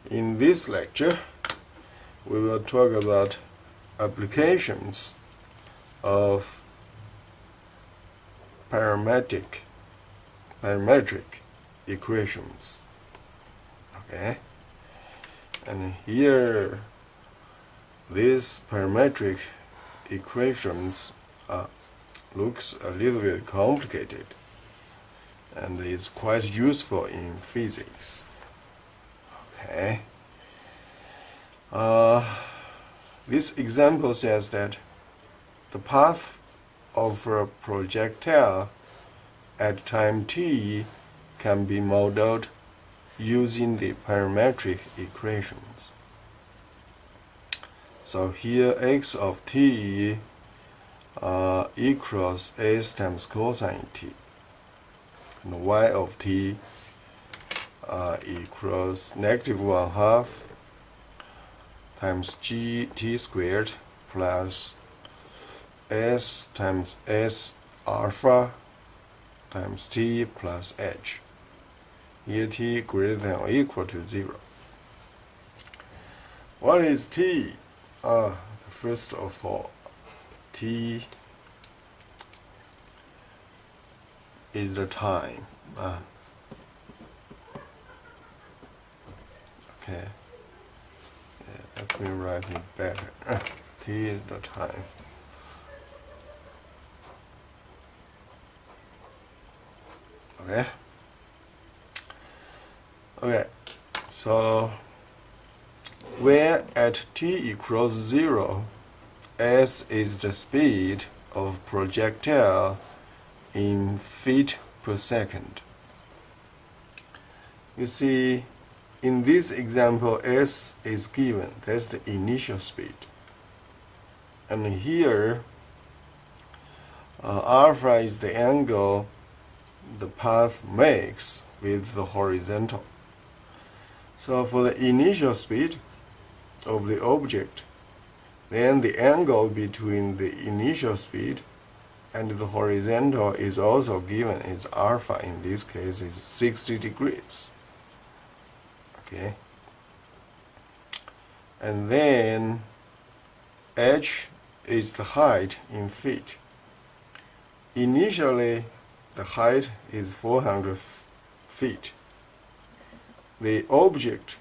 In this lecture, we will talk about applications of parametric equations. Okay, and here these parametric equations looks a little bit complicated, and it's quite useful in physics. Okay. This example says that the path of a projectile at time t can be modeled using the parametric equations. So here x of t equals s times cosine t, and y of t equals -1/2 times gt squared plus s times s alpha times t plus h. Here t greater than or equal to 0. What is t? First of all, t is the time. Okay. Let me write it better. T is the time. Okay. Okay. So where at t equals 0, s is the speed of projectile in feet per second. You see, in this example, s is given. That's the initial speed. And here, alpha is the angle the path makes with the horizontal. So for the initial speed of the object, then the angle between the initial speed and the horizontal is also given. It's alpha. In this case, is 60 degrees. Okay, and then h is the height in feet. Initially, the height is 400 feet. The object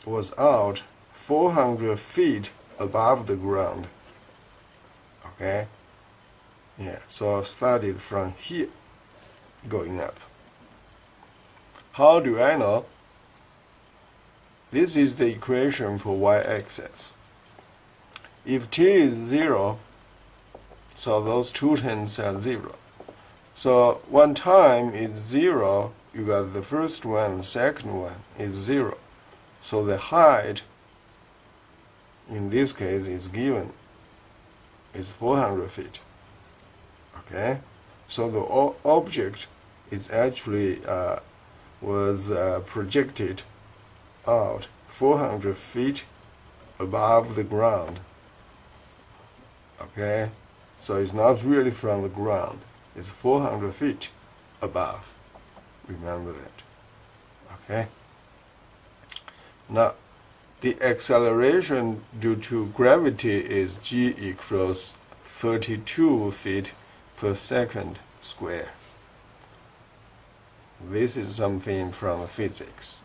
was out 400 feet above the ground. Okay, yeah, so I've started from here going up. How do I know? This is the equation for y-axis. If t is 0, so those two terms are 0. So one time is 0, you got the first one, the second one is 0. So the height, in this case, is given, is 400 feet. Okay? So the object is actually was projected out 400 feet above the ground. Okay, so it's not really from the ground, it's 400 feet above. Remember that. Okay, now the acceleration due to gravity is g equals 32 feet per second square. This is something from physics.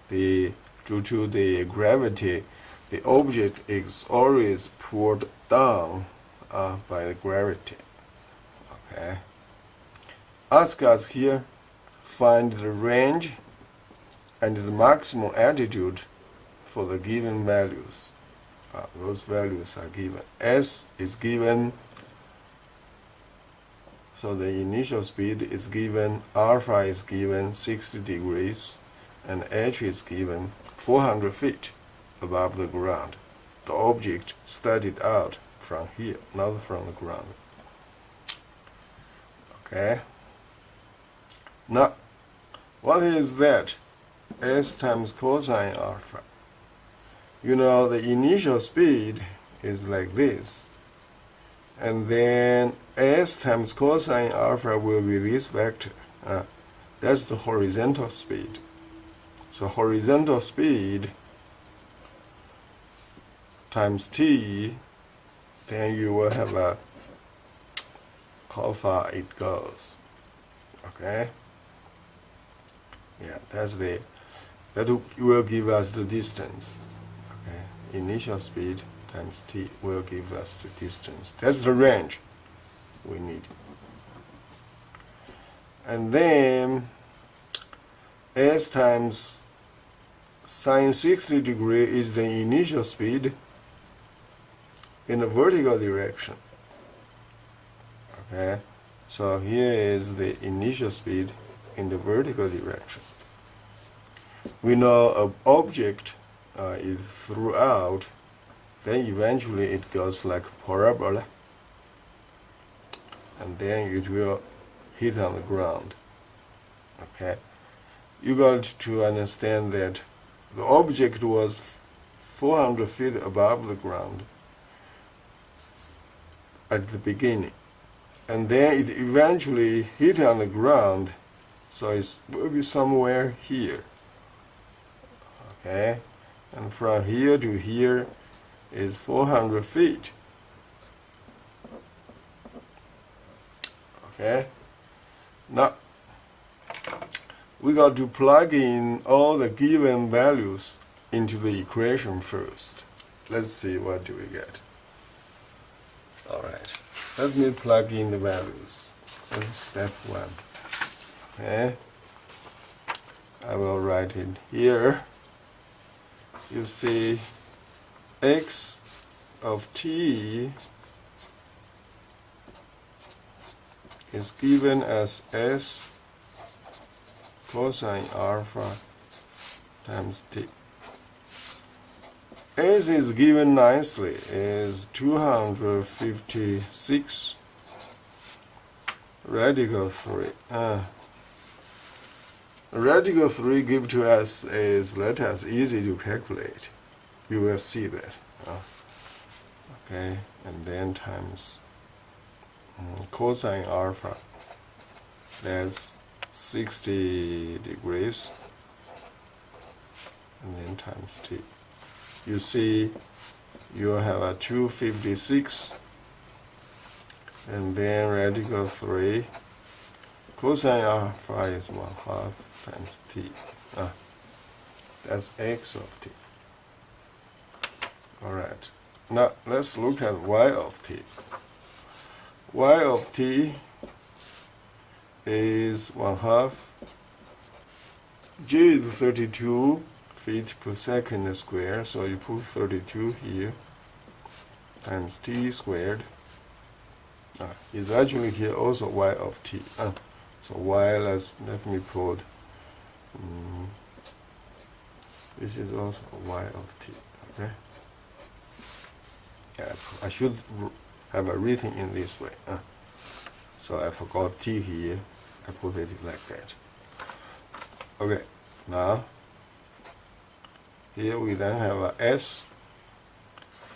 Due to the gravity, the object is always pulled down by the gravity. Okay. Ask us here, find the range and the maximum altitude for the given values. Those values are given. S is given, so the initial speed is given, alpha is given 60 degrees, and h is given 400 feet above the ground. The object started out from here, not from the ground. Okay. Now, what is that? S times cosine alpha. You know, the initial speed is like this. And then s times cosine alpha will be this vector. That's the horizontal speed. So horizontal speed times t, then you will have a how far it goes. Okay. Yeah, that will give us the distance. Okay. Initial speed times t will give us the distance. That's the range we need. And then s times sine 60 degree is the initial speed in the vertical direction. Okay, so here is the initial speed in the vertical direction. We know an object is throughout, then eventually it goes like a parabola, and then it will hit on the ground. Okay, you got to understand that the object was 400 feet above the ground at the beginning, and then it eventually hit on the ground, so it will be somewhere here. Okay, and from here to here is 400 feet. Okay, now we got to plug in all the given values into the equation first. Let's see what do we get. Alright, let me plug in the values. That's step 1. Okay, I will write it here. You see x of t is given as s cosine alpha times t. S is given nicely, is 256 radical 3. Radical 3 given to us is letters easy to calculate. You will see that. Okay, and then times cosine alpha, that's 60 degrees, and then times t. You see, you have a 256, and then radical 3. Cosine alpha is 1/2 times t. That's x of t. Alright, now let's look at y of t. Y of t is 1/2. G is 32 feet per second square, so you put 32 here times t squared. It's actually here also y of t. So y, let me put this is also y of t. Okay. Yeah, I should have a written in this way. So I forgot t here. I put it like that. Okay. Now here we then have a s.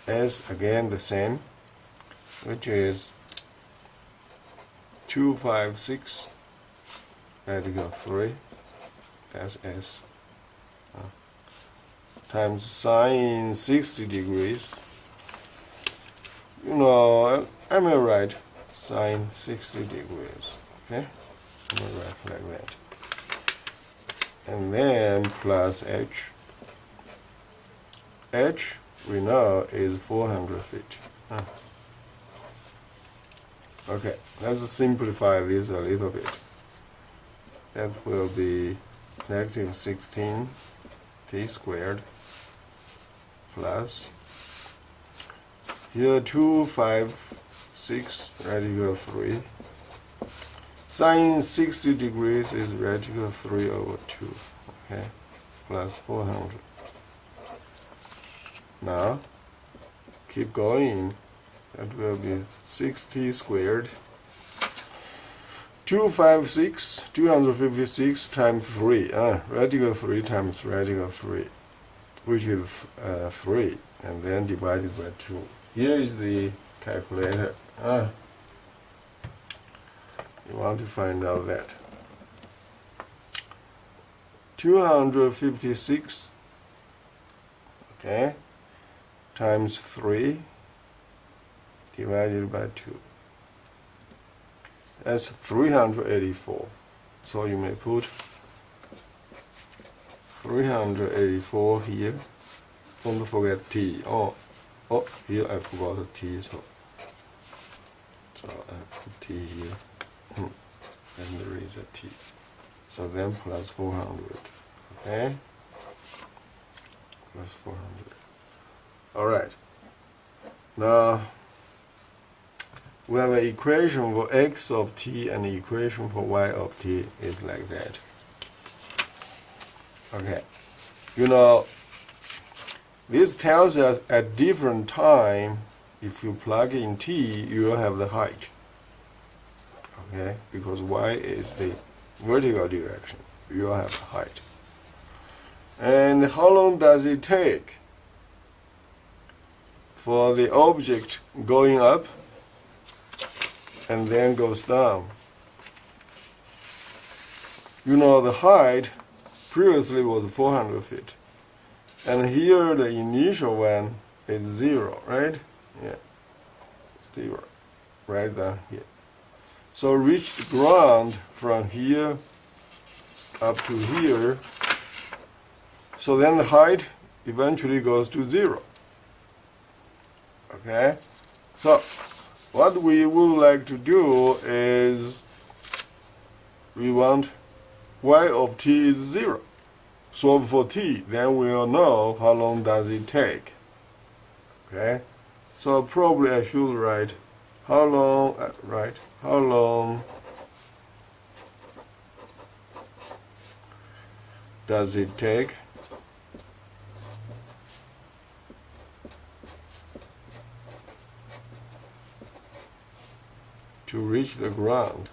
S again the same, which is 256 radical 3. That's s. Times sine 60 degrees. You know, am I right? Sine 60 degrees. Okay? I'm going to write like that. And then plus h. H, we know, is 400 feet. Okay, let's simplify this a little bit. That will be negative 16 t squared plus here 256 radical 3. Sine 60 degrees is radical 3 over 2. Okay, plus 400. Now, keep going. That will be 6t squared. 256 times 3. Radical 3 times radical 3, which is 3, and then divided by 2. Here is the calculator. You want to find out that. 256, okay, times 3 divided by 2. That's 384. So you may put 384 here. Don't forget t. Oh, here I forgot a t. So I put t here. And there is a t. So then plus 400. Okay? Plus 400. Alright. Now, we have an equation for x of t and the equation for y of t is like that. Okay. You know, this tells us at different time, if you plug in t, you will have the height. Okay? Because y is the vertical direction. You will have the height. And how long does it take for the object going up and then goes down? You know, the height previously was 400 feet. And here the initial one is 0, right? Yeah. 0. Right down here. So reach the ground from here up to here. So then the height eventually goes to 0. Okay? So what we would like to do is we want y of t is 0. Solve for t, then we'll know how long does it take. Okay? So probably I should write how long does it take to reach the ground?